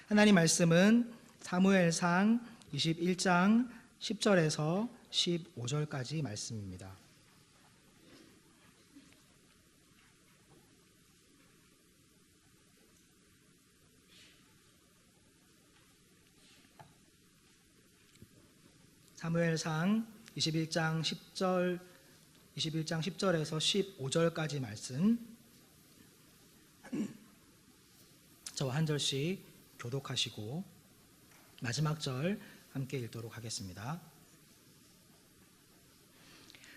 하나님 말씀은 사무엘상 21장 10절에서 15절까지 말씀입니다. 사무엘상 21장 10절에서 15절까지 말씀, 저와 한 절씩 교독하시고 마지막 절 함께 읽도록 하겠습니다.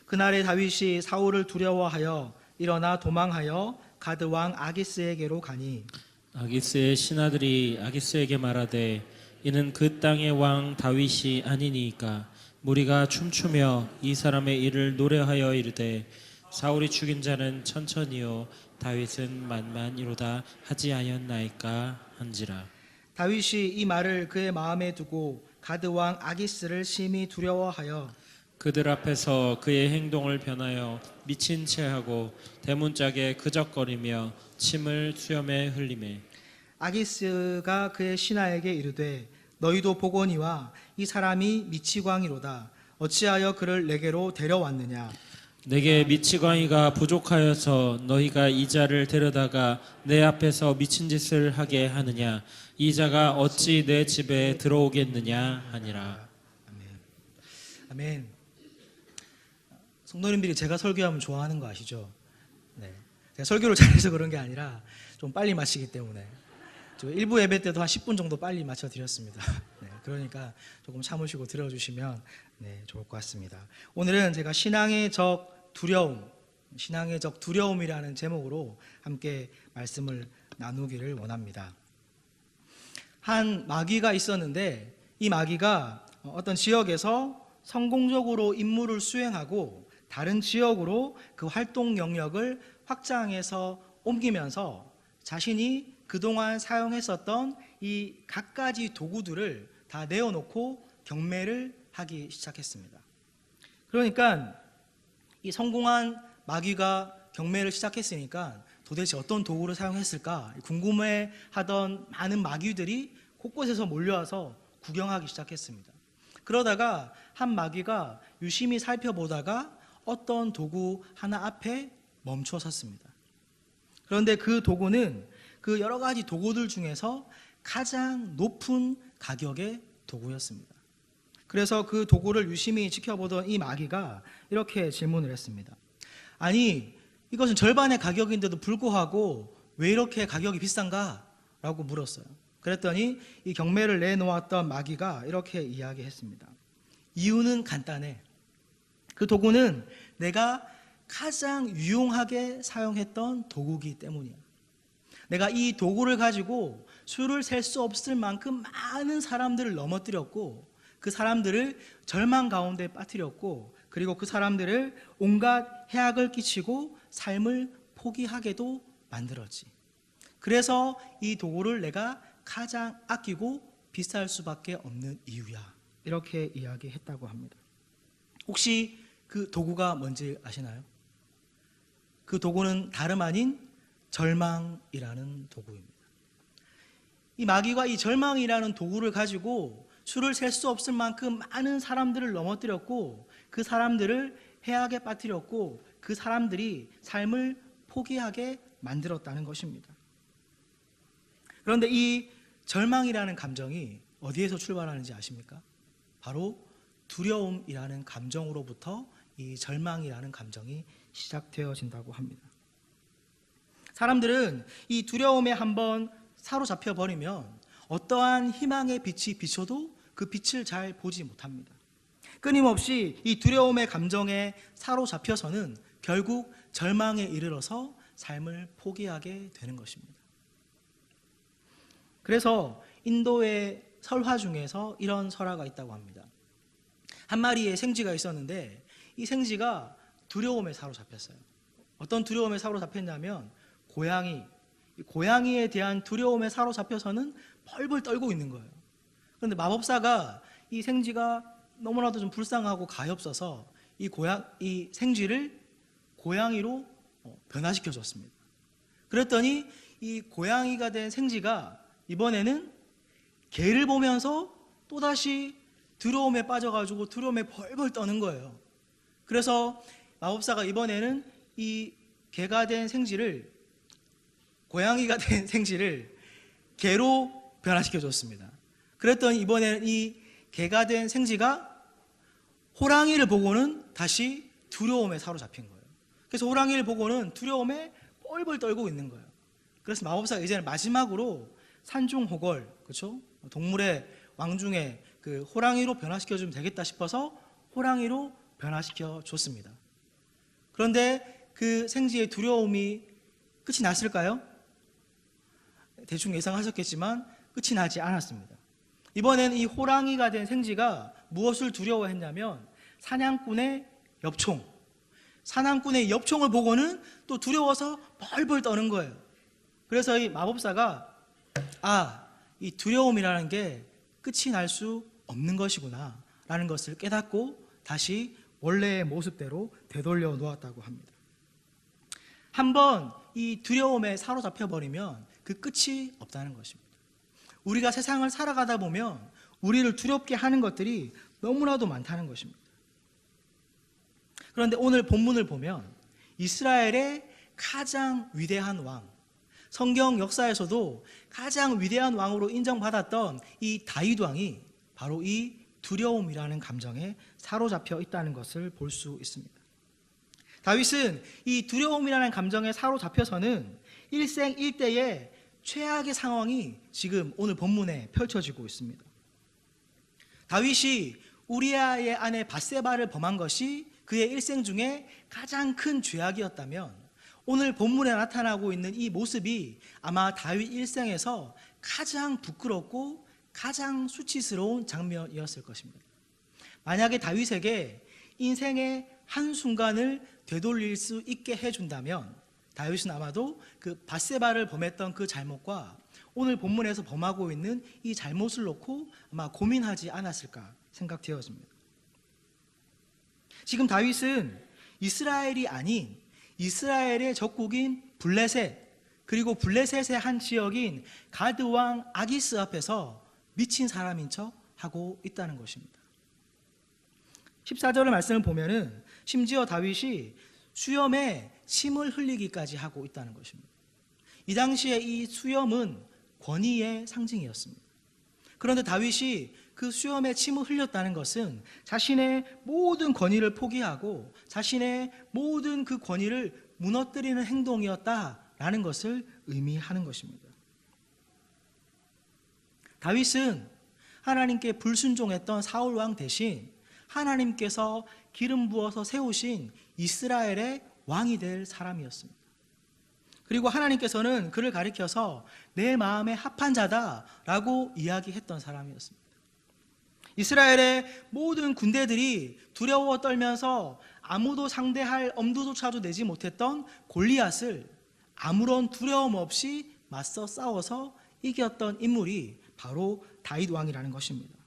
그날에 다윗이 사울을 두려워하여 일어나 도망하여 가드 왕 아기스에게로 가니, 아기스의 신하들이 아기스에게 말하되 이는 그 땅의 왕 다윗이 아니니까 무리가 춤추며 이 사람의 일을 노래하여 이르되 사울이 죽인 자는 천천히요 다윗은 만만이로다 하지 아니었나이까 한지라. 다윗이 이 말을 그의 마음에 두고 가드 왕 아기스를 심히 두려워하여 그들 앞에서 그의 행동을 변하여 미친 채하고 대문짝에 그적거리며 침을 수염에 흘리매, 아기스가 그의 신하에게 이르되 너희도 보거니와 이 사람이 미치광이로다. 어찌하여 그를 내게로 데려왔느냐? 내게 미치광이가 부족하여서 너희가 이 자를 데려다가 내 앞에서 미친 짓을 하게 하느냐? 이 자가 어찌 내 집에 들어오겠느냐 하니라. 아멘. 성도님들이 제가 설교하면 좋아하는 거 아시죠? 네. 제가 설교를 잘해서 그런 게 아니라 좀 빨리 마치기 때문에 저 1부 예배 때도 한 10분 정도 빨리 마쳐 드렸습니다. 네. 그러니까 조금 참으시고 들어주시면 좋을 것 같습니다. 오늘은 제가 신앙의 적 두려움이라는 제목으로 함께 말씀을 나누기를 원합니다. 한 마귀가 있었는데 이 마귀가 어떤 지역에서 성공적으로 임무를 수행하고 다른 지역으로 그 활동 영역을 확장해서 옮기면서 자신이 그동안 사용했었던 이 갖가지 도구들을 다 내어놓고 경매를 하기 시작했습니다. 그러니까 이 성공한 마귀가 경매를 시작했으니까 도대체 어떤 도구를 사용했을까 궁금해하던 많은 마귀들이 곳곳에서 몰려와서 구경하기 시작했습니다. 그러다가 한 마귀가 유심히 살펴보다가 어떤 도구 하나 앞에 멈춰 섰습니다. 그런데 그 도구는 그 여러 가지 도구들 중에서 가장 높은 가격의 도구였습니다. 그래서 그 도구를 유심히 지켜보던 이 마귀가 이렇게 질문을 했습니다. 아니, 이것은 절반의 가격인데도 불구하고 왜 이렇게 가격이 비싼가? 라고 물었어요. 그랬더니 이 경매를 내놓았던 마귀가 이렇게 이야기했습니다. 이유는 간단해. 그 도구는 내가 가장 유용하게 사용했던 도구이기 때문이야. 내가 이 도구를 가지고 수를 셀 수 없을 만큼 많은 사람들을 넘어뜨렸고 그 사람들을 절망 가운데 빠뜨렸고 그리고 그 사람들을 온갖 해악을 끼치고 삶을 포기하게도 만들었지. 그래서 이 도구를 내가 가장 아끼고 비쌀 수밖에 없는 이유야. 이렇게 이야기했다고 합니다. 혹시 그 도구가 뭔지 아시나요? 그 도구는 다름 아닌 절망이라는 도구입니다. 이 마귀가 이 절망이라는 도구를 가지고 수를 셀 수 없을 만큼 많은 사람들을 넘어뜨렸고 그 사람들을 해악에 빠뜨렸고 그 사람들이 삶을 포기하게 만들었다는 것입니다. 그런데 이 절망이라는 감정이 어디에서 출발하는지 아십니까? 바로 두려움이라는 감정으로부터 이 절망이라는 감정이 시작되어진다고 합니다. 사람들은 이 두려움에 한번 사로잡혀 버리면 어떠한 희망의 빛이 비춰도 그 빛을 잘 보지 못합니다. 끊임없이 이 두려움의 감정에 사로잡혀서는 결국 절망에 이르러서 삶을 포기하게 되는 것입니다. 그래서 인도의 설화 중에서 이런 설화가 있다고 합니다. 한 마리의 생쥐가 있었는데 이 생쥐가 두려움에 사로잡혔어요. 어떤 두려움에 사로잡혔냐면 고양이에 대한 두려움에 사로잡혀서는 벌벌 떨고 있는 거예요. 그런데 마법사가 이 생쥐가 너무나도 좀 불쌍하고 가엾어서 이 생쥐를 고양이로 변화시켜 줬습니다. 그랬더니 이 고양이가 된 생쥐가 이번에는 개를 보면서 또다시 두려움에 빠져가지고 두려움에 벌벌 떠는 거예요. 그래서 마법사가 이번에는 이 개가 된 생쥐를, 고양이가 된 생쥐를 개로 변화시켜줬습니다. 그랬더니 이번에는 이 개가 된 생쥐가 호랑이를 보고는 다시 두려움에 사로잡힌 거예요. 그래서 호랑이를 보고는 두려움에 뻘뻘 떨고 있는 거예요. 그래서 마법사가 이제는 마지막으로 산중호걸, 그렇죠? 동물의 왕 중에 그 호랑이로 변화시켜주면 되겠다 싶어서 호랑이로 변화시켜 줬습니다. 그런데 그 생쥐의 두려움이 끝이 났을까요? 대충 예상하셨겠지만 끝이 나지 않았습니다. 이번엔 이 호랑이가 된 생쥐가 무엇을 두려워했냐면 사냥꾼의 엽총. 사냥꾼의 엽총을 보고는 또 두려워서 벌벌 떠는 거예요. 그래서 이 마법사가 이 두려움이라는 게 끝이 날 수 없는 것이구나 라는 것을 깨닫고 다시 원래의 모습대로 되돌려 놓았다고 합니다. 한번 이 두려움에 사로잡혀 버리면 그 끝이 없다는 것입니다. 우리가 세상을 살아가다 보면 우리를 두렵게 하는 것들이 너무나도 많다는 것입니다. 그런데 오늘 본문을 보면 이스라엘의 가장 위대한 왕, 성경 역사에서도 가장 위대한 왕으로 인정받았던 이 다윗 왕이 바로 이 두려움이라는 감정에 사로잡혀 있다는 것을 볼 수 있습니다. 다윗은 이 두려움이라는 감정에 사로잡혀서는 일생일대의 최악의 상황이 지금 오늘 본문에 펼쳐지고 있습니다. 다윗이 우리아의 아내 밧세바를 범한 것이 그의 일생 중에 가장 큰 죄악이었다면 오늘 본문에 나타나고 있는 이 모습이 아마 다윗 일생에서 가장 부끄럽고 가장 수치스러운 장면이었을 것입니다. 만약에 다윗에게 인생의 한순간을 되돌릴 수 있게 해준다면 다윗은 아마도 그 밧세바를 범했던 그 잘못과 오늘 본문에서 범하고 있는 이 잘못을 놓고 아마 고민하지 않았을까 생각되어집니다. 지금 다윗은 이스라엘이 아닌 이스라엘의 적국인 블레셋, 그리고 블레셋의 한 지역인 가드 왕 아기스 앞에서 미친 사람인 척 하고 있다는 것입니다. 14절의 말씀을 보면은 심지어 다윗이 수염에 침을 흘리기까지 하고 있다는 것입니다. 이 당시에 이 수염은 권위의 상징이었습니다. 그런데 다윗이 그 수염에 침을 흘렸다는 것은 자신의 모든 권위를 포기하고 자신의 모든 그 권위를 무너뜨리는 행동이었다라는 것을 의미하는 것입니다. 다윗은 하나님께 불순종했던 사울 왕 대신 하나님께서 기름 부어서 세우신 이스라엘의 왕이 될 사람이었습니다. 그리고 하나님께서는 그를 가리켜서 내 마음에 합한 자다라고 이야기했던 사람이었습니다. 이스라엘의 모든 군대들이 두려워 떨면서 아무도 상대할 엄두조차도 내지 못했던 골리앗을 아무런 두려움 없이 맞서 싸워서 이겼던 인물이 바로 다윗 왕이라는 것입니다.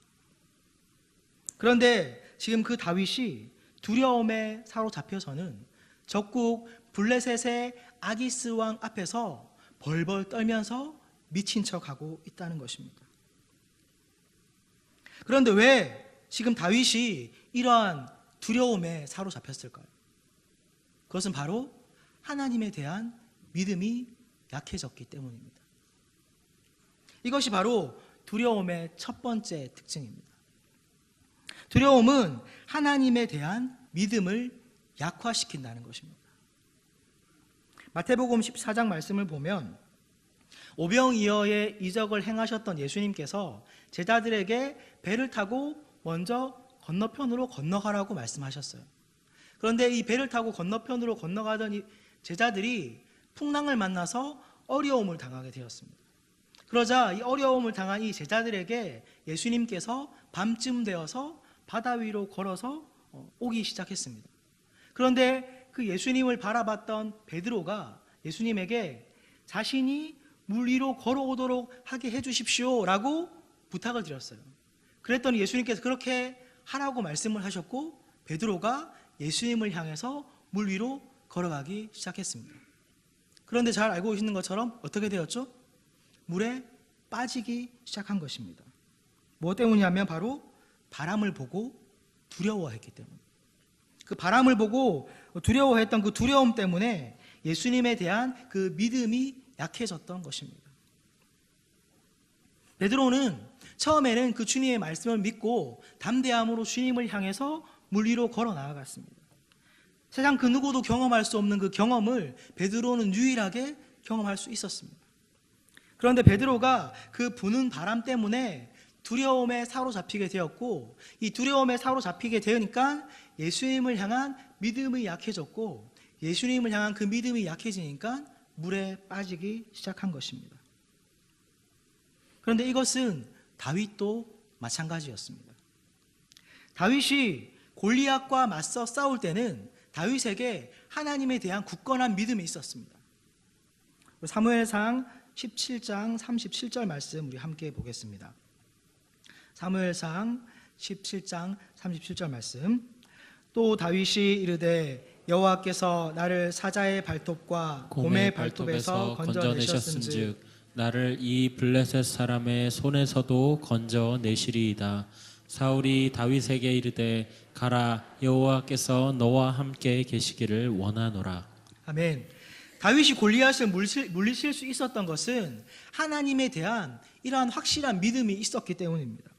그런데 지금 그 다윗이 두려움에 사로잡혀서는 적국 블레셋의 아기스 왕 앞에서 벌벌 떨면서 미친 척하고 있다는 것입니다. 그런데 왜 지금 다윗이 이러한 두려움에 사로잡혔을까요? 그것은 바로 하나님에 대한 믿음이 약해졌기 때문입니다. 이것이 바로 두려움의 첫 번째 특징입니다. 두려움은 하나님에 대한 믿음을 약화시킨다는 것입니다. 마태복음 14장 말씀을 보면 오병이어의 이적을 행하셨던 예수님께서 제자들에게 배를 타고 먼저 건너편으로 건너가라고 말씀하셨어요. 그런데 이 배를 타고 건너편으로 건너가던 이 제자들이 풍랑을 만나서 어려움을 당하게 되었습니다. 그러자 이 어려움을 당한 이 제자들에게 예수님께서 밤쯤 되어서 바다 위로 걸어서 오기 시작했습니다. 그런데 그 예수님을 바라봤던 베드로가 예수님에게 자신이 물 위로 걸어오도록 하게 해주십시오 라고 부탁을 드렸어요. 그랬더니 예수님께서 그렇게 하라고 말씀을 하셨고 베드로가 예수님을 향해서 물 위로 걸어가기 시작했습니다. 그런데 잘 알고 계시는 것처럼 어떻게 되었죠? 물에 빠지기 시작한 것입니다. 무엇 때문이냐면 바로 바람을 보고 두려워했기 때문에, 그 바람을 보고 두려워했던 그 두려움 때문에 예수님에 대한 그 믿음이 약해졌던 것입니다. 베드로는 처음에는 그 주님의 말씀을 믿고 담대함으로 주님을 향해서 물 위로 걸어 나아갔습니다. 세상 그 누구도 경험할 수 없는 그 경험을 베드로는 유일하게 경험할 수 있었습니다. 그런데 베드로가 그 부는 바람 때문에 두려움에 사로잡히게 되었고, 이 두려움에 사로잡히게 되니까 예수님을 향한 믿음이 약해졌고, 예수님을 향한 그 믿음이 약해지니까 물에 빠지기 시작한 것입니다. 그런데 이것은 다윗도 마찬가지였습니다. 다윗이 골리앗과 맞서 싸울 때는 다윗에게 하나님에 대한 굳건한 믿음이 있었습니다. 사무엘상 17장 37절 말씀 우리 함께 보겠습니다. 사무엘상 17장 37절 말씀. 또 다윗이 이르되 여호와께서 나를 사자의 발톱과 곰의 발톱에서 건져내셨은즉 나를 이 블레셋 사람의 손에서도 건져내시리이다. 사울이 다윗에게 이르되 가라, 여호와께서 너와 함께 계시기를 원하노라. 아멘. 다윗이 골리앗을 물리칠 수 있었던 것은 하나님에 대한 이러한 확실한 믿음이 있었기 때문입니다.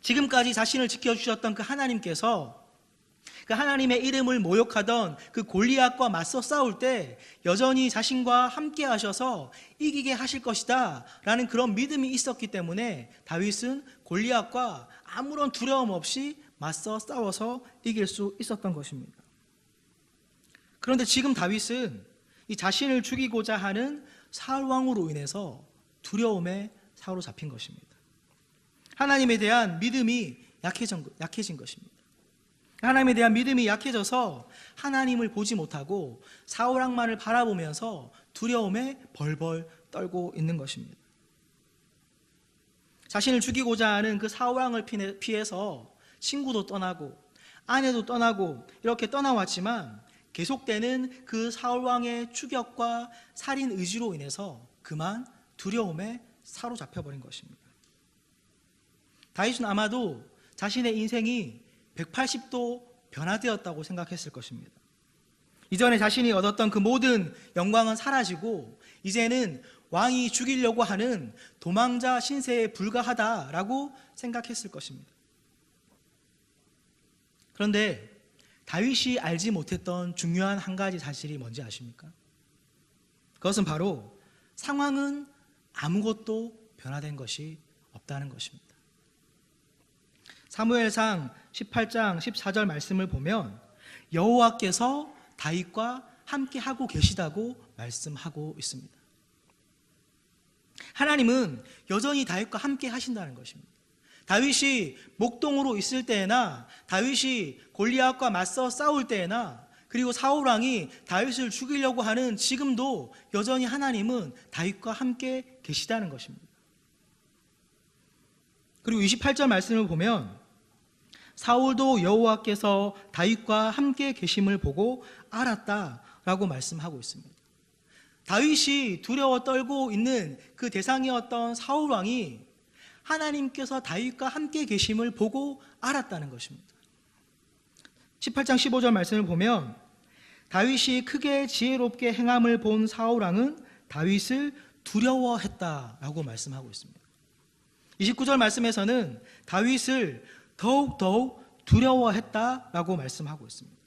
지금까지 자신을 지켜주셨던 그 하나님께서 그 하나님의 이름을 모욕하던 그 골리앗과 맞서 싸울 때 여전히 자신과 함께 하셔서 이기게 하실 것이다 라는 그런 믿음이 있었기 때문에 다윗은 골리앗과 아무런 두려움 없이 맞서 싸워서 이길 수 있었던 것입니다. 그런데 지금 다윗은 이 자신을 죽이고자 하는 사울 왕으로 인해서 두려움에 사로잡힌 것입니다. 하나님에 대한 믿음이 약해진 것입니다. 하나님에 대한 믿음이 약해져서 하나님을 보지 못하고 사울 왕만을 바라보면서 두려움에 벌벌 떨고 있는 것입니다. 자신을 죽이고자 하는 그 사울 왕을 피해서 친구도 떠나고 아내도 떠나고 이렇게 떠나왔지만 계속되는 그 사울 왕의 추격과 살인 의지로 인해서 그만 두려움에 사로잡혀 버린 것입니다. 다윗은 아마도 자신의 인생이 180도 변화되었다고 생각했을 것입니다. 이전에 자신이 얻었던 그 모든 영광은 사라지고 이제는 왕이 죽이려고 하는 도망자 신세에 불과하다라고 생각했을 것입니다. 그런데 다윗이 알지 못했던 중요한 한 가지 사실이 뭔지 아십니까? 그것은 바로 상황은 아무것도 변화된 것이 없다는 것입니다. 사무엘상 18장 14절 말씀을 보면 여호와께서 다윗과 함께 하고 계시다고 말씀하고 있습니다. 하나님은 여전히 다윗과 함께 하신다는 것입니다. 다윗이 목동으로 있을 때나 다윗이 골리앗과 맞서 싸울 때나 그리고 사울 왕이 다윗을 죽이려고 하는 지금도 여전히 하나님은 다윗과 함께 계시다는 것입니다. 그리고 28절 말씀을 보면 사울도 여호와께서 다윗과 함께 계심을 보고 알았다라고 말씀하고 있습니다. 다윗이 두려워 떨고 있는 그 대상이었던 사울 왕이 하나님께서 다윗과 함께 계심을 보고 알았다는 것입니다. 18장 15절 말씀을 보면 다윗이 크게 지혜롭게 행함을 본 사울 왕은 다윗을 두려워했다라고 말씀하고 있습니다. 29절 말씀에서는 다윗을 더욱 두려워했다라고 말씀하고 있습니다.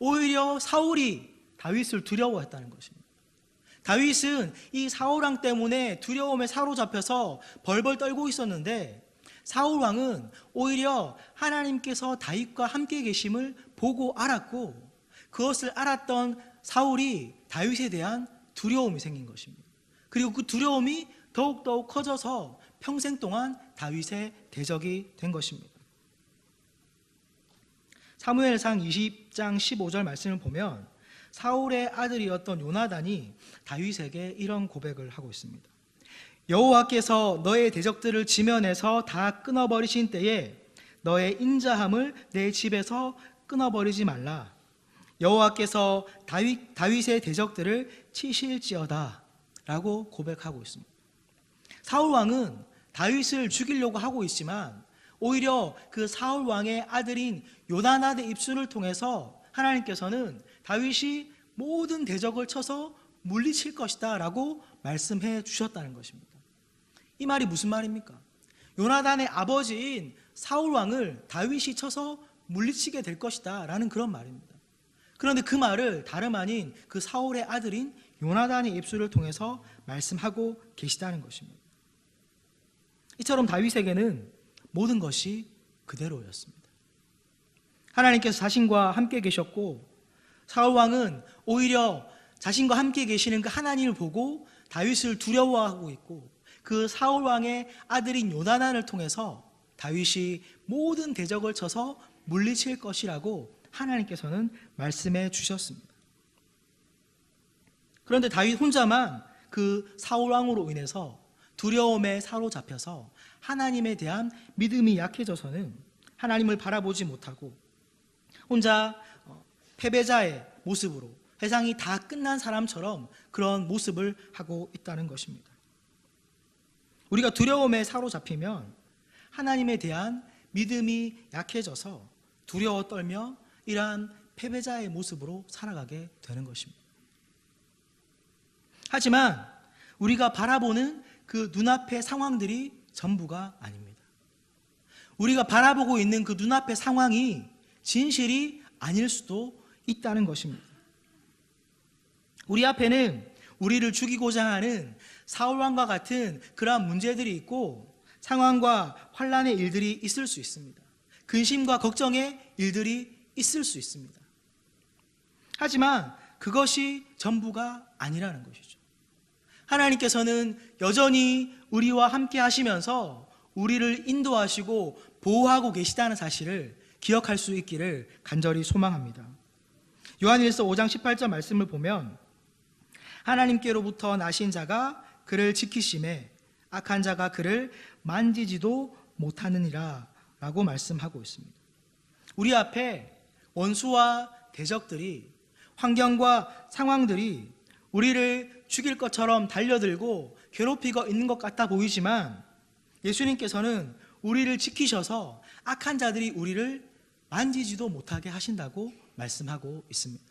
오히려 사울이 다윗을 두려워했다는 것입니다. 다윗은 이 사울 왕 때문에 두려움에 사로잡혀서 벌벌 떨고 있었는데 사울 왕은 오히려 하나님께서 다윗과 함께 계심을 보고 알았고 그것을 알았던 사울이 다윗에 대한 두려움이 생긴 것입니다. 그리고 그 두려움이 더욱 커져서 평생 동안 다윗의 대적이 된 것입니다. 사무엘상 20장 15절 말씀을 보면 사울의 아들이었던 요나단이 다윗에게 이런 고백을 하고 있습니다. 여호와께서 너의 대적들을 지면에서 다 끊어버리신 때에 너의 인자함을 내 집에서 끊어버리지 말라. 여호와께서 다윗의 대적들을 치실지어다 라고 고백하고 있습니다. 사울 왕은 다윗을 죽이려고 하고 있지만 오히려 그 사울 왕의 아들인 요나단의 입술을 통해서 하나님께서는 다윗이 모든 대적을 쳐서 물리칠 것이다 라고 말씀해 주셨다는 것입니다. 이 말이 무슨 말입니까? 요나단의 아버지인 사울 왕을 다윗이 쳐서 물리치게 될 것이다 라는 그런 말입니다. 그런데 그 말을 다름 아닌 그 사울의 아들인 요나단의 입술을 통해서 말씀하고 계시다는 것입니다. 이처럼 다윗에게는 모든 것이 그대로였습니다. 하나님께서 자신과 함께 계셨고 사울 왕은 오히려 자신과 함께 계시는 그 하나님을 보고 다윗을 두려워하고 있고 그 사울 왕의 아들인 요나단을 통해서 다윗이 모든 대적을 쳐서 물리칠 것이라고 하나님께서는 말씀해 주셨습니다. 그런데 다윗 혼자만 그 사울 왕으로 인해서 두려움에 사로잡혀서 하나님에 대한 믿음이 약해져서는 하나님을 바라보지 못하고 혼자 패배자의 모습으로 세상이 다 끝난 사람처럼 그런 모습을 하고 있다는 것입니다. 우리가 두려움에 사로잡히면 하나님에 대한 믿음이 약해져서 두려워 떨며 이러한 패배자의 모습으로 살아가게 되는 것입니다. 하지만 우리가 바라보는 그 눈앞의 상황들이 전부가 아닙니다. 우리가 바라보고 있는 그 눈앞의 상황이 진실이 아닐 수도 있다는 것입니다. 우리 앞에는 우리를 죽이고자 하는 사울왕과 같은 그러한 문제들이 있고 상황과 환난의 일들이 있을 수 있습니다. 근심과 걱정의 일들이 있을 수 있습니다. 하지만 그것이 전부가 아니라는 것이죠. 하나님께서는 여전히 우리와 함께 하시면서 우리를 인도하시고 보호하고 계시다는 사실을 기억할 수 있기를 간절히 소망합니다. 요한일서 5장 18절 말씀을 보면 하나님께로부터 나신 자가 그를 지키심에 악한 자가 그를 만지지도 못하느니라 라고 말씀하고 있습니다. 우리 앞에 원수와 대적들이 환경과 상황들이 우리를 죽일 것처럼 달려들고 괴롭히고 있는 것 같아 보이지만 예수님께서는 우리를 지키셔서 악한 자들이 우리를 만지지도 못하게 하신다고 말씀하고 있습니다.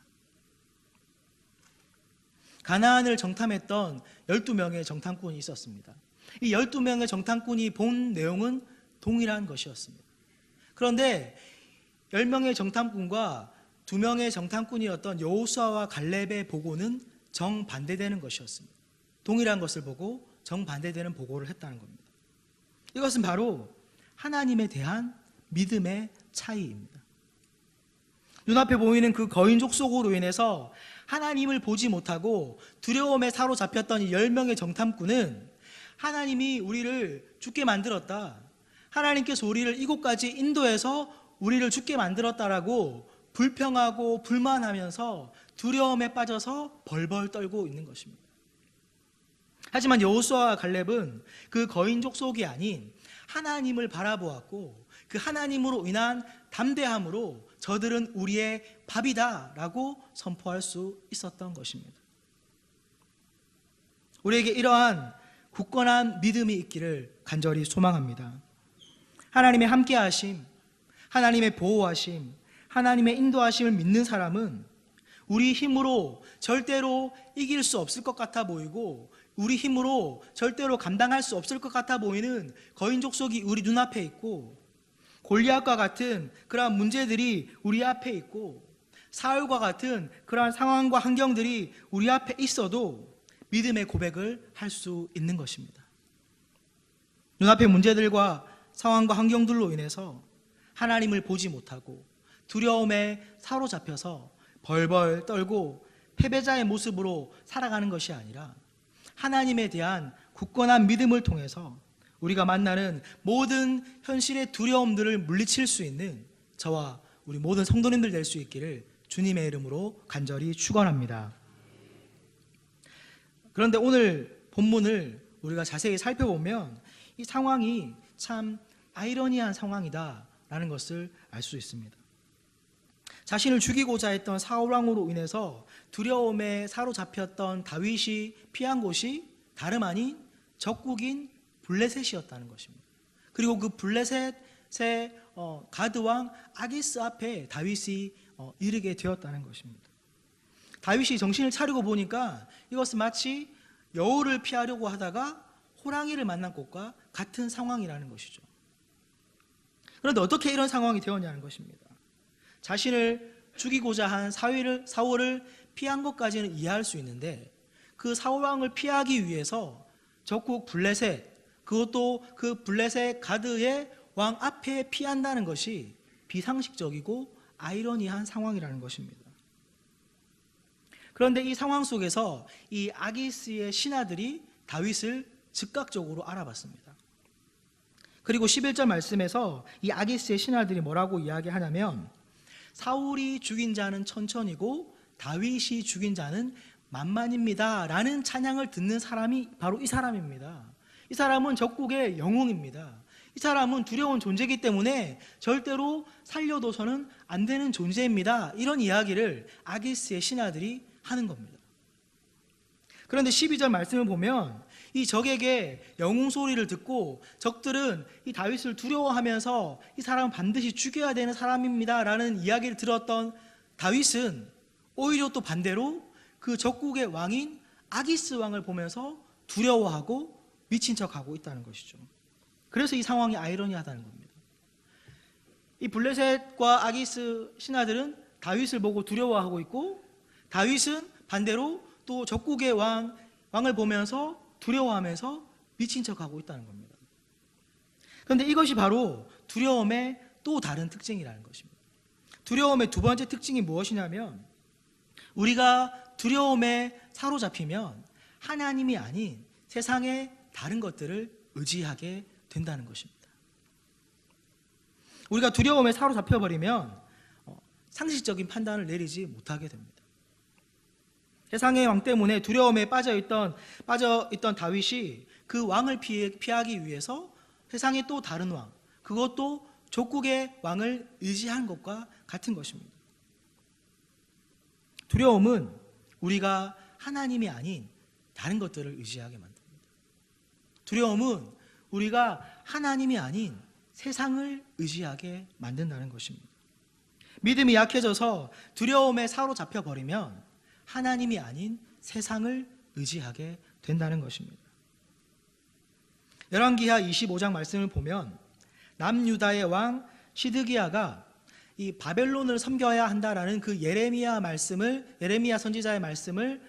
가나안을 정탐했던 12명의 정탐꾼이 있었습니다. 이 12명의 정탐꾼이 본 내용은 동일한 것이었습니다. 그런데 10명의 정탐꾼과 2명의 정탐꾼이었던 여호수아와 갈렙의 보고는 정반대되는 것이었습니다. 동일한 것을 보고 정반대되는 보고를 했다는 겁니다. 이것은 바로 하나님에 대한 믿음의 차이입니다. 눈앞에 보이는 그 거인족 속으로 인해서 하나님을 보지 못하고 두려움에 사로잡혔던 이 10명의 정탐꾼은 하나님이 우리를 죽게 만들었다, 하나님께서 우리를 이곳까지 인도해서 우리를 죽게 만들었다라고 불평하고 불만하면서 두려움에 빠져서 벌벌 떨고 있는 것입니다. 하지만 여호수아와 갈렙은 그 거인족 속이 아닌 하나님을 바라보았고 그 하나님으로 인한 담대함으로 저들은 우리의 밥이다 라고 선포할 수 있었던 것입니다. 우리에게 이러한 굳건한 믿음이 있기를 간절히 소망합니다. 하나님의 함께하심, 하나님의 보호하심, 하나님의 인도하심을 믿는 사람은 우리 힘으로 절대로 이길 수 없을 것 같아 보이고 우리 힘으로 절대로 감당할 수 없을 것 같아 보이는 거인족 속이 우리 눈앞에 있고 골리앗과 같은 그러한 문제들이 우리 앞에 있고 사울과 같은 그러한 상황과 환경들이 우리 앞에 있어도 믿음의 고백을 할 수 있는 것입니다. 눈앞의 문제들과 상황과 환경들로 인해서 하나님을 보지 못하고 두려움에 사로잡혀서 벌벌 떨고 패배자의 모습으로 살아가는 것이 아니라 하나님에 대한 굳건한 믿음을 통해서 우리가 만나는 모든 현실의 두려움들을 물리칠 수 있는 저와 우리 모든 성도님들 될 수 있기를 주님의 이름으로 간절히 축원합니다. 그런데 오늘 본문을 우리가 자세히 살펴보면 이 상황이 참 아이러니한 상황이다라는 것을 알 수 있습니다. 자신을 죽이고자 했던 사울 왕으로 인해서 두려움에 사로잡혔던 다윗이 피한 곳이 다름 아닌 적국인 블레셋이었다는 것입니다. 그리고 그 블레셋의 가드왕 아기스 앞에 다윗이 이르게 되었다는 것입니다. 다윗이 정신을 차리고 보니까 이것은 마치 여우를 피하려고 하다가 호랑이를 만난 것과 같은 상황이라는 것이죠. 그런데 어떻게 이런 상황이 되었냐는 것입니다. 자신을 죽이고자 한 사울을 피한 것까지는 이해할 수 있는데 그 사울왕을 피하기 위해서 적국 블레셋, 그것도 그 블레셋 가드의 왕 앞에 피한다는 것이 비상식적이고 아이러니한 상황이라는 것입니다. 그런데 이 상황 속에서 이 아기스의 신하들이 다윗을 즉각적으로 알아봤습니다. 그리고 11절 말씀에서 이 아기스의 신하들이 뭐라고 이야기하냐면 사울이 죽인 자는 천천이고 다윗이 죽인 자는 만만입니다 라는 찬양을 듣는 사람이 바로 이 사람입니다. 이 사람은 적국의 영웅입니다. 이 사람은 두려운 존재이기 때문에 절대로 살려둬서는 안 되는 존재입니다. 이런 이야기를 아기스의 신하들이 하는 겁니다. 그런데 12절 말씀을 보면 이 적에게 영웅 소리를 듣고 적들은 이 다윗을 두려워하면서 이 사람은 반드시 죽여야 되는 사람입니다 라는 이야기를 들었던 다윗은 오히려 또 반대로 그 적국의 왕인 아기스 왕을 보면서 두려워하고 미친 척하고 있다는 것이죠. 그래서 이 상황이 아이러니하다는 겁니다. 이 블레셋과 아기스 신하들은 다윗을 보고 두려워하고 있고 다윗은 반대로 또 적국의 왕을 보면서 두려워하면서 미친 척하고 있다는 겁니다. 그런데 이것이 바로 두려움의 또 다른 특징이라는 것입니다. 두려움의 두 번째 특징이 무엇이냐면 우리가 두려움에 사로잡히면 하나님이 아닌 세상의 다른 것들을 의지하게 된다는 것입니다. 우리가 두려움에 사로잡혀버리면 상식적인 판단을 내리지 못하게 됩니다. 세상의 왕 때문에 두려움에 빠져있던 다윗이 그 왕을 피하기 위해서 세상의 또 다른 왕, 그것도 족국의 왕을 의지한 것과 같은 것입니다. 두려움은 우리가 하나님이 아닌 다른 것들을 의지하게 만듭니다. 두려움은 우리가 하나님이 아닌 세상을 의지하게 만든다는 것입니다. 믿음이 약해져서 두려움에 사로잡혀 버리면 하나님이 아닌 세상을 의지하게 된다는 것입니다. 열왕기하 25장 말씀을 보면 남유다의 왕 시드기야가 이 바벨론을 섬겨야 한다라는 그 예레미야 선지자의 말씀을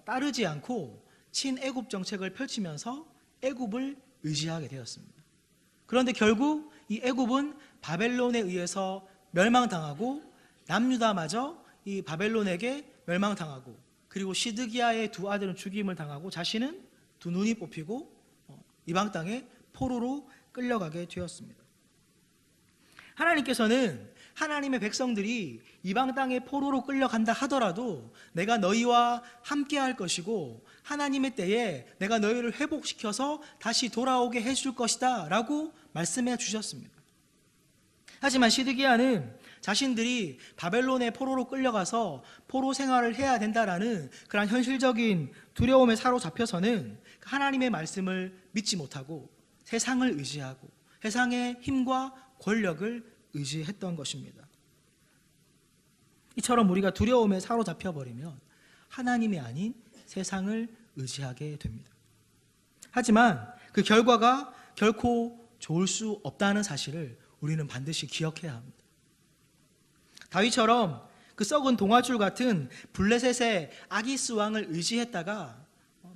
따르지 않고 친애굽 정책을 펼치면서 애굽을 의지하게 되었습니다. 그런데 결국 이 애굽은 바벨론에 의해서 멸망당하고 남유다마저 이 바벨론에게 멸망당하고 그리고 시드기야의 두 아들은 죽임을 당하고 자신은 두 눈이 뽑히고 이방 땅에 포로로 끌려가게 되었습니다. 하나님께서는 하나님의 백성들이 이방 땅에 포로로 끌려간다 하더라도 내가 너희와 함께 할 것이고 하나님의 때에 내가 너희를 회복시켜서 다시 돌아오게 해줄 것이다 라고 말씀해 주셨습니다. 하지만 시드기야는 자신들이 바벨론의 포로로 끌려가서 포로 생활을 해야 된다라는 그런 현실적인 두려움에 사로잡혀서는 하나님의 말씀을 믿지 못하고 세상을 의지하고 세상의 힘과 권력을 의지했던 것입니다. 이처럼 우리가 두려움에 사로잡혀 버리면 하나님이 아닌 세상을 의지하게 됩니다. 하지만 그 결과가 결코 좋을 수 없다는 사실을 우리는 반드시 기억해야 합니다. 다윗처럼 그 썩은 동아줄 같은 블레셋의 아기스 왕을 의지했다가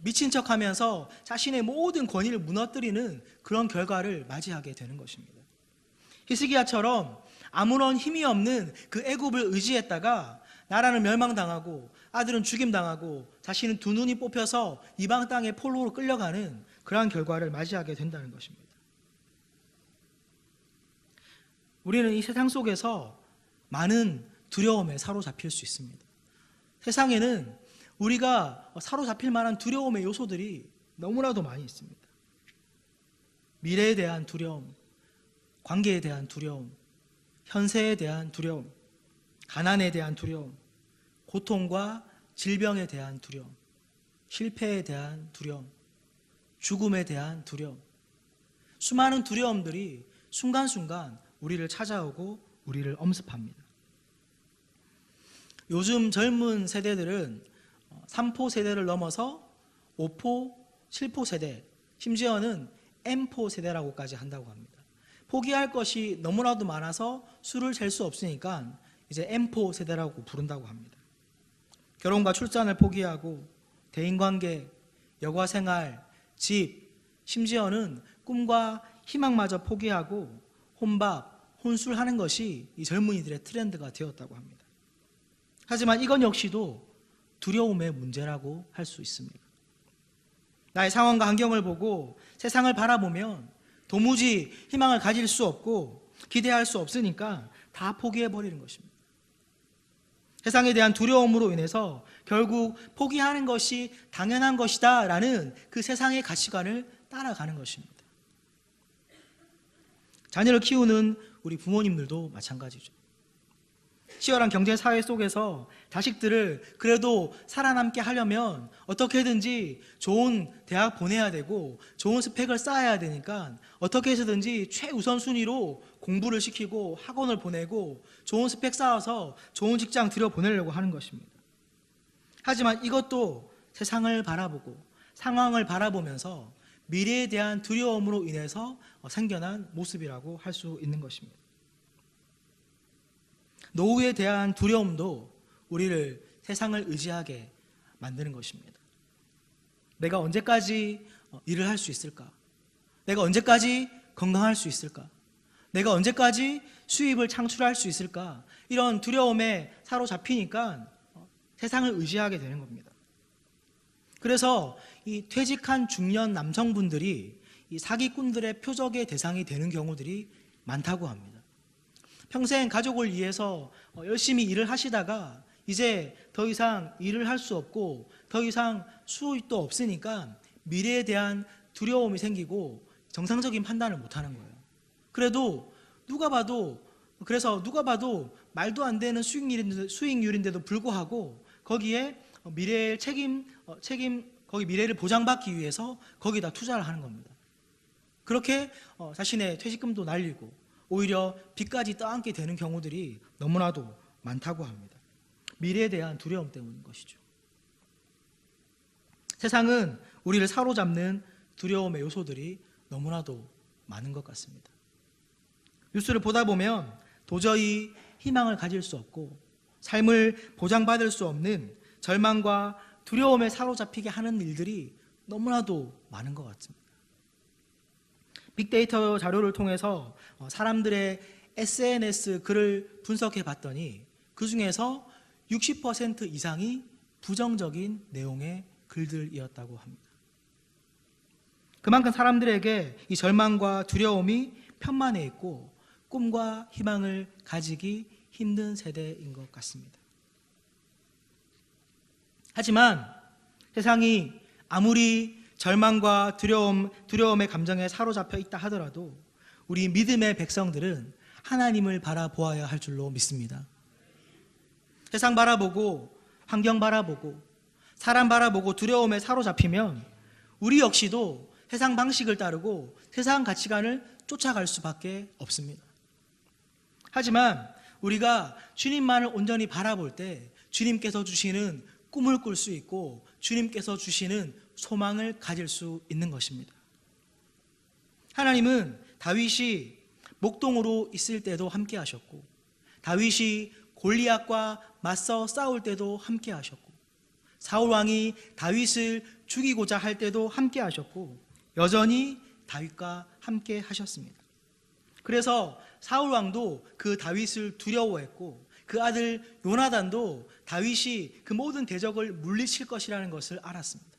미친 척하면서 자신의 모든 권위를 무너뜨리는 그런 결과를 맞이하게 되는 것입니다. 히스기야처럼 아무런 힘이 없는 그 애굽을 의지했다가 나라는 멸망당하고 아들은 죽임당하고 자신은 두 눈이 뽑혀서 이방 땅의 포로로 끌려가는 그러한 결과를 맞이하게 된다는 것입니다. 우리는 이 세상 속에서 많은 두려움에 사로잡힐 수 있습니다. 세상에는 우리가 사로잡힐 만한 두려움의 요소들이 너무나도 많이 있습니다. 미래에 대한 두려움, 관계에 대한 두려움, 현세에 대한 두려움, 가난에 대한 두려움, 고통과 질병에 대한 두려움, 실패에 대한 두려움, 죽음에 대한 두려움, 수많은 두려움들이 순간순간 우리를 찾아오고 우리를 엄습합니다. 요즘 젊은 세대들은 3포 세대를 넘어서 5포, 7포 세대, 심지어는 M포 세대라고까지 한다고 합니다. 포기할 것이 너무나도 많아서 수를 잴 수 없으니까 이제 M포 세대라고 부른다고 합니다. 결혼과 출산을 포기하고 대인관계, 여가생활, 집, 심지어는 꿈과 희망마저 포기하고 혼밥, 혼술하는 것이 이 젊은이들의 트렌드가 되었다고 합니다. 하지만 이건 역시도 두려움의 문제라고 할 수 있습니다. 나의 상황과 환경을 보고 세상을 바라보면 도무지 희망을 가질 수 없고 기대할 수 없으니까 다 포기해버리는 것입니다. 세상에 대한 두려움으로 인해서 결국 포기하는 것이 당연한 것이다 라는 그 세상의 가치관을 따라가는 것입니다. 자녀를 키우는 우리 부모님들도 마찬가지죠. 치열한 경제 사회 속에서 자식들을 그래도 살아남게 하려면 어떻게든지 좋은 대학 보내야 되고 좋은 스펙을 쌓아야 되니까 어떻게 해서든지 최우선순위로 공부를 시키고 학원을 보내고 좋은 스펙 쌓아서 좋은 직장 들여보내려고 하는 것입니다. 하지만 이것도 세상을 바라보고 상황을 바라보면서 미래에 대한 두려움으로 인해서 생겨난 모습이라고 할 수 있는 것입니다. 노후에 대한 두려움도 우리를 세상을 의지하게 만드는 것입니다. 내가 언제까지 일을 할 수 있을까? 내가 언제까지 건강할 수 있을까? 내가 언제까지 수입을 창출할 수 있을까? 이런 두려움에 사로잡히니까 세상을 의지하게 되는 겁니다. 그래서 이 퇴직한 중년 남성분들이 이 사기꾼들의 표적의 대상이 되는 경우들이 많다고 합니다. 평생 가족을 위해서 열심히 일을 하시다가 이제 더 이상 일을 할 수 없고 더 이상 수입도 없으니까 미래에 대한 두려움이 생기고 정상적인 판단을 못하는 거예요. 그래도 누가 봐도 말도 안 되는 수익률인데도 불구하고 거기에 미래의 거기 미래를 보장받기 위해서 거기다 투자를 하는 겁니다. 그렇게 자신의 퇴직금도 날리고 오히려 빚까지 떠안게 되는 경우들이 너무나도 많다고 합니다. 미래에 대한 두려움 때문인 것이죠. 세상은 우리를 사로잡는 두려움의 요소들이 너무나도 많은 것 같습니다. 뉴스를 보다 보면 도저히 희망을 가질 수 없고 삶을 보장받을 수 없는 절망과 두려움에 사로잡히게 하는 일들이 너무나도 많은 것 같습니다. 빅데이터 자료를 통해서 사람들의 SNS 글을 분석해 봤더니 그 중에서 60% 이상이 부정적인 내용의 글들이었다고 합니다. 그만큼 사람들에게 이 절망과 두려움이 편만해 있고 꿈과 희망을 가지기 힘든 세대인 것 같습니다. 하지만 세상이 아무리 절망과 두려움의 감정에 사로잡혀 있다 하더라도 우리 믿음의 백성들은 하나님을 바라보아야 할 줄로 믿습니다. 세상 바라보고 환경 바라보고 사람 바라보고 두려움에 사로잡히면 우리 역시도 세상 방식을 따르고 세상 가치관을 쫓아갈 수밖에 없습니다. 하지만 우리가 주님만을 온전히 바라볼 때 주님께서 주시는 꿈을 꿀 수 있고 주님께서 주시는 소망을 가질 수 있는 것입니다. 하나님은 다윗이 목동으로 있을 때도 함께 하셨고 다윗이 골리앗과 맞서 싸울 때도 함께 하셨고 사울 왕이 다윗을 죽이고자 할 때도 함께 하셨고 여전히 다윗과 함께 하셨습니다. 그래서 사울 왕도 그 다윗을 두려워했고 그 아들 요나단도 다윗이 그 모든 대적을 물리칠 것이라는 것을 알았습니다.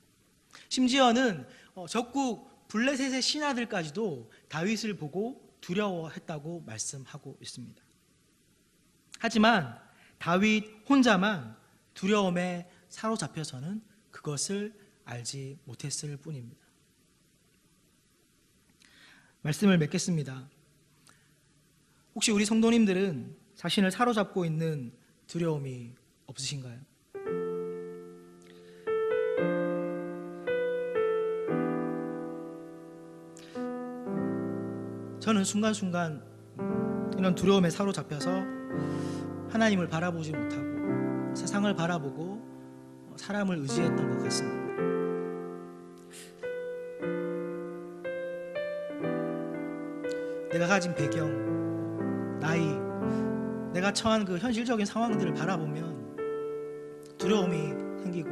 심지어는 적국 블레셋의 신하들까지도 다윗을 보고 두려워했다고 말씀하고 있습니다. 하지만 다윗 혼자만 두려움에 사로잡혀서는 그것을 알지 못했을 뿐입니다. 말씀을 맺겠습니다. 혹시 우리 성도님들은 자신을 사로잡고 있는 두려움이 없으신가요? 저는 순간순간 이런 두려움에 사로잡혀서 하나님을 바라보지 못하고 세상을 바라보고 사람을 의지했던 것 같습니다. 내가 가진 배경, 나이, 내가 처한 그 현실적인 상황들을 바라보면 두려움이 생기고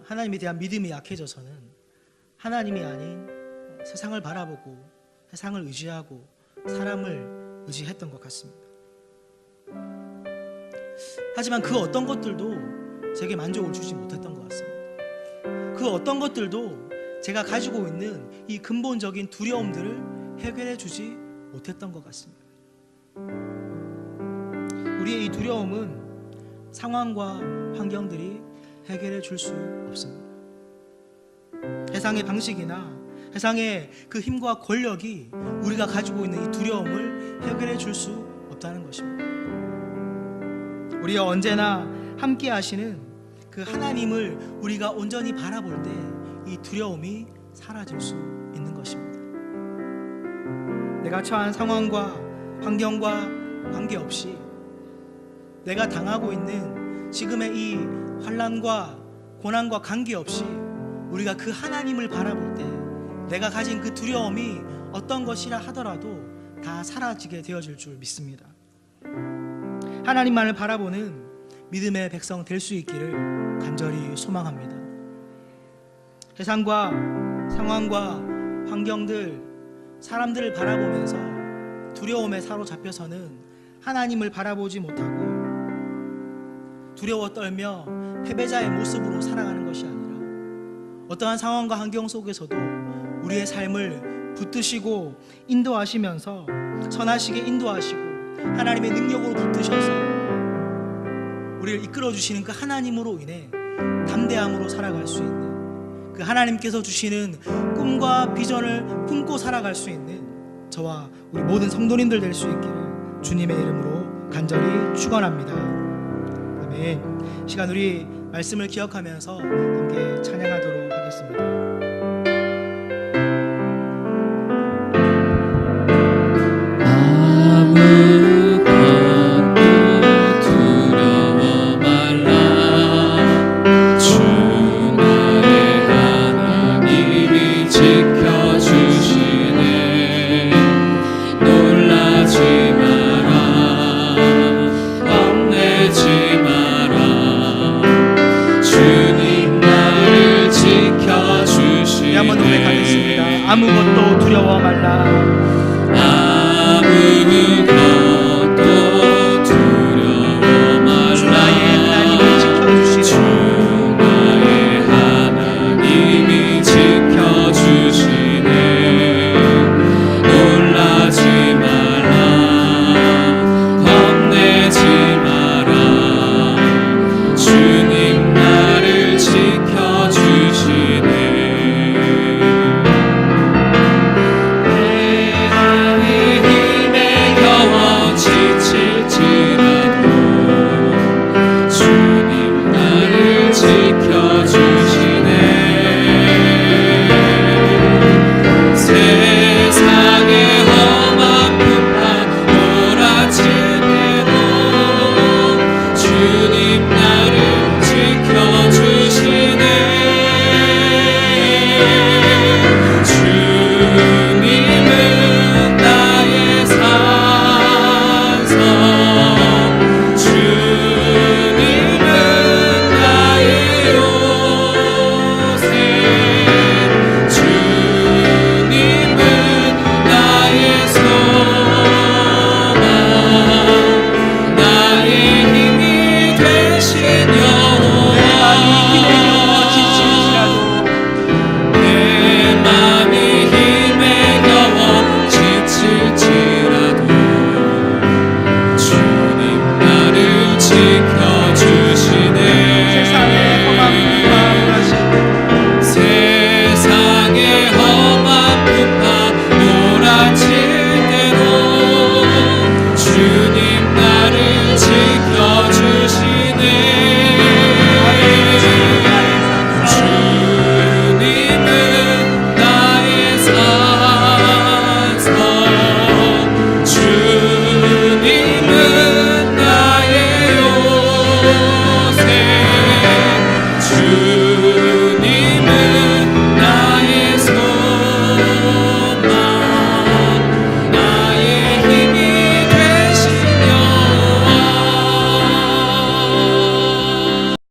하나님에 대한 믿음이 약해져서는 하나님이 아닌 세상을 바라보고 세상을 의지하고 사람을 의지했던 것 같습니다. 하지만 그 어떤 것들도 제게 만족을 주지 못했던 것 같습니다. 그 어떤 것들도 제가 가지고 있는 이 근본적인 두려움들을 해결해 주지 못했던 것 같습니다. 우리의 이 두려움은 상황과 환경들이 해결해 줄 수 없습니다. 세상의 방식이나 세상의 그 힘과 권력이 우리가 가지고 있는 이 두려움을 해결해 줄 수 없다는 것입니다. 우리가 언제나 함께 하시는 그 하나님을 우리가 온전히 바라볼 때 이 두려움이 사라질 수 있는 것입니다. 내가 처한 상황과 환경과 관계없이 내가 당하고 있는 지금의 이 환난과 고난과 관계없이 우리가 그 하나님을 바라볼 때 내가 가진 그 두려움이 어떤 것이라 하더라도 다 사라지게 되어질 줄 믿습니다. 하나님만을 바라보는 믿음의 백성 될 수 있기를 간절히 소망합니다. 세상과 상황과 환경들, 사람들을 바라보면서 두려움에 사로잡혀서는 하나님을 바라보지 못하고 두려워 떨며 패배자의 모습으로 살아가는 것이 아니라 어떠한 상황과 환경 속에서도 우리의 삶을 붙드시고 인도하시면서 선하시게 인도하시고 하나님의 능력으로 붙드셔서 우리를 이끌어주시는 그 하나님으로 인해 담대함으로 살아갈 수 있는 그 하나님께서 주시는 꿈과 비전을 품고 살아갈 수 있는 저와 우리 모든 성도님들 될 수 있기를 주님의 이름으로 간절히 축원합니다. 아멘. 시간 우리 말씀을 기억하면서 함께 찬양하도록 하겠습니다. 아무것도 두려워 말라. 아무것도